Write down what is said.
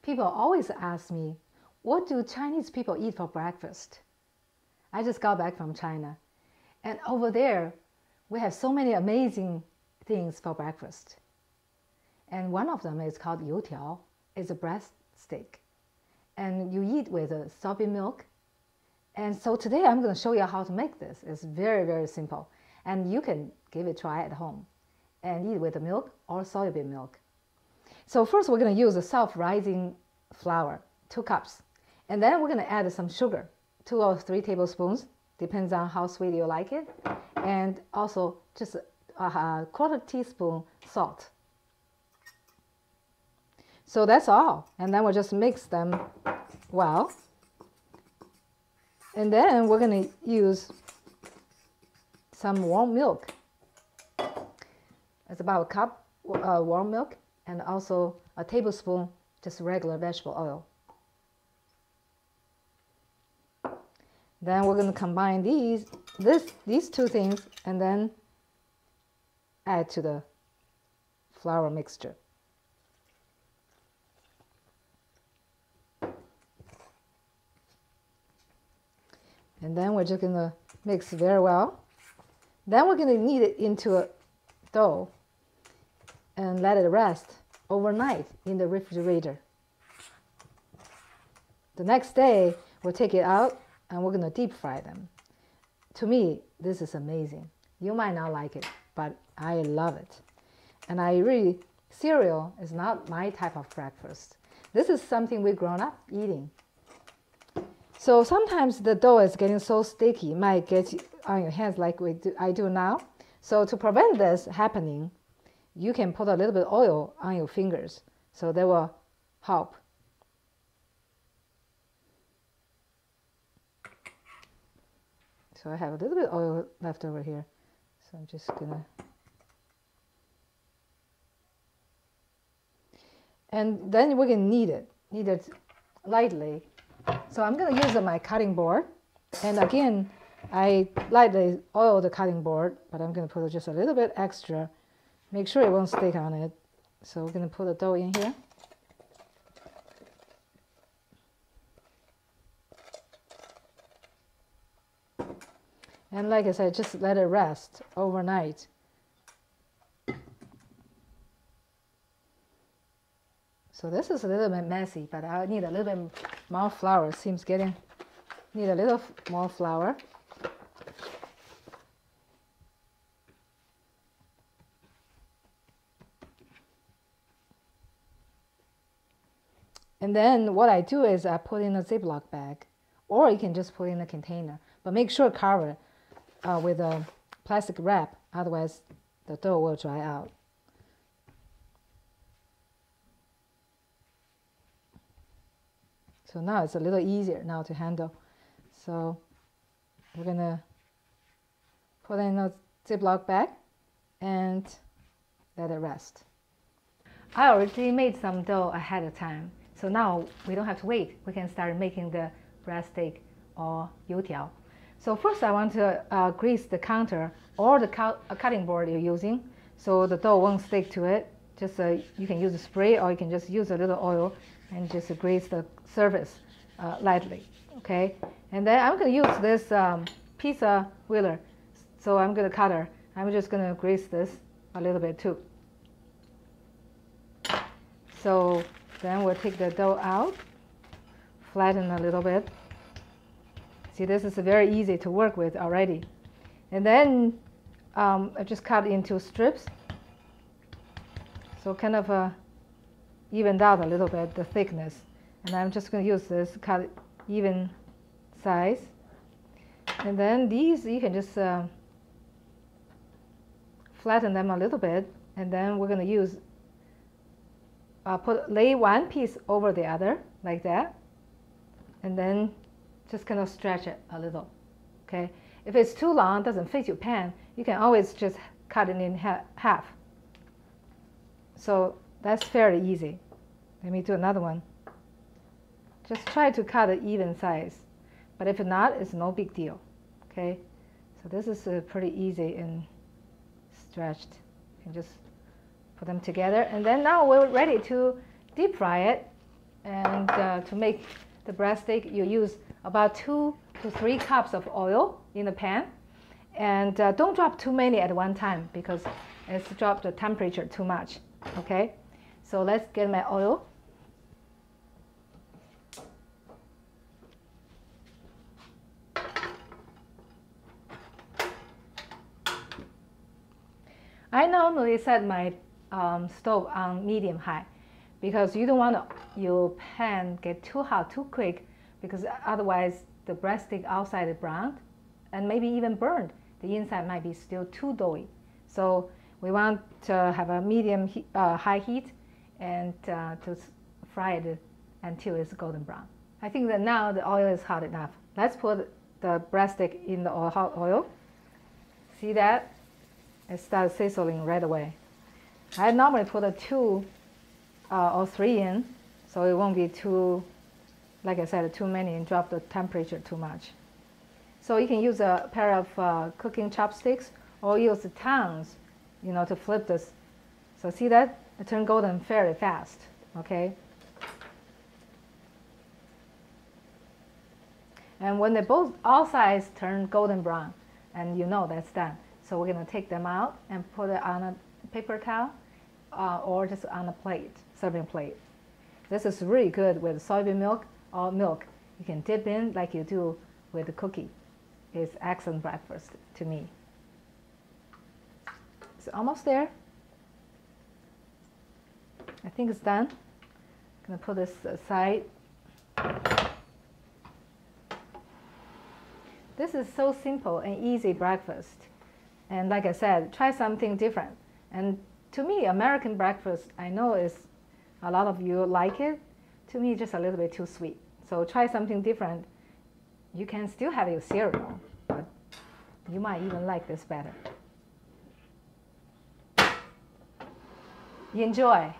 People always ask me, what do Chinese people eat for breakfast? I just got back from China, and over there, we have so many amazing things for breakfast. And one of them is called youtiao. It's a breadstick, and you eat with soybean milk. And so today I'm going to show you how to make this. It's very, very simple, and you can give it a try at home and eat with the milk or soybean milk. So first we're going to use a self-rising flour, 2 cups. And then we're going to add some sugar, 2 or 3 tablespoons, depends on how sweet you like it. And also just a quarter teaspoon salt. So that's all. And then we'll just mix them well. And then we're going to use some warm milk. It's about a cup warm milk, and also a tablespoon just regular vegetable oil. Then we're going to combine these 2 things and then add to the flour mixture. And then we're just going to mix very well. Then we're going to knead it into a dough and let it rest overnight in the refrigerator. The next day, we'll take it out and we're going to deep fry them. To me, this is amazing. You might not like it, but I love it. And cereal is not my type of breakfast. This is something we've grown up eating. So sometimes the dough is getting so sticky, it might get on your hands like I do now. So to prevent this happening, you can put a little bit of oil on your fingers, so that will help. So I have a little bit of oil left over here, so I'm just gonna. And then we're gonna knead it lightly. So I'm gonna use my cutting board, and again, I lightly oil the cutting board, but I'm gonna put just a little bit extra. Make sure it won't stick on it. So we're going to put the dough in here. And like I said, just let it rest overnight. So this is a little bit messy, but I need a little bit more flour. Seems need a little more flour. And then what I do is I put in a Ziploc bag, or you can just put in a container. But make sure cover it with a plastic wrap, otherwise the dough will dry out. So now it's a little easier now to handle. So we're gonna put in a Ziploc bag and let it rest. I already made some dough ahead of time. So now we don't have to wait. We can start making the breadstick or youtiao. So first I want to grease the counter or the cutting board you're using, so the dough won't stick to it. Just you can use a spray, or you can just use a little oil and just grease the surface lightly. Okay. And then I'm going to use this pizza wheeler. So I'm going to cut her. I'm just going to grease this a little bit too. So then we'll take the dough out, flatten a little bit. See, this is very easy to work with already. And then I just cut into strips. So kind of evened out a little bit the thickness. And I'm just going to use this, cut even size. And then these, you can just flatten them a little bit. And then we're going to use lay one piece over the other like that, and then just kind of stretch it a little. Okay, if it's too long, doesn't fit your pan, you can always just cut it in half. So that's fairly easy. Let me do another one. Just try to cut an even size, but if not, it's no big deal. Okay, so this is pretty easy and stretched. You can just put them together, and then now we're ready to deep fry it. And to make the breadstick, you use about 2 to 3 cups of oil in the pan. And don't drop too many at one time because it's dropped the temperature too much. Okay, so let's get my oil. I normally set my stove on medium high because you don't want your pan get too hot too quick, because otherwise the breadstick outside is browned and maybe even burned. The inside might be still too doughy. So we want to have a medium high heat and to fry it until it's golden brown. I think that now the oil is hot enough. Let's put the breadstick in the hot oil. See that? It starts sizzling right away. I normally put a 2 or 3 in, so it won't be too, like I said, too many and drop the temperature too much. So you can use a pair of cooking chopsticks or use the tongs, you know, to flip this. So see that? It turned golden fairly fast, okay? And when they both, all sides turn golden brown, and you know that's done. So we're going to take them out and put it on a paper towel or just on a plate, serving plate. This is really good with soybean milk or milk. You can dip in like you do with the cookie. It's excellent breakfast to me. It's almost there. I think it's done. I'm going to put this aside. This is so simple and easy breakfast. And like I said, try something different. And to me, American breakfast, I know is a lot of you like it. To me, just a little bit too sweet. So try something different. You can still have your cereal, but you might even like this better. Enjoy.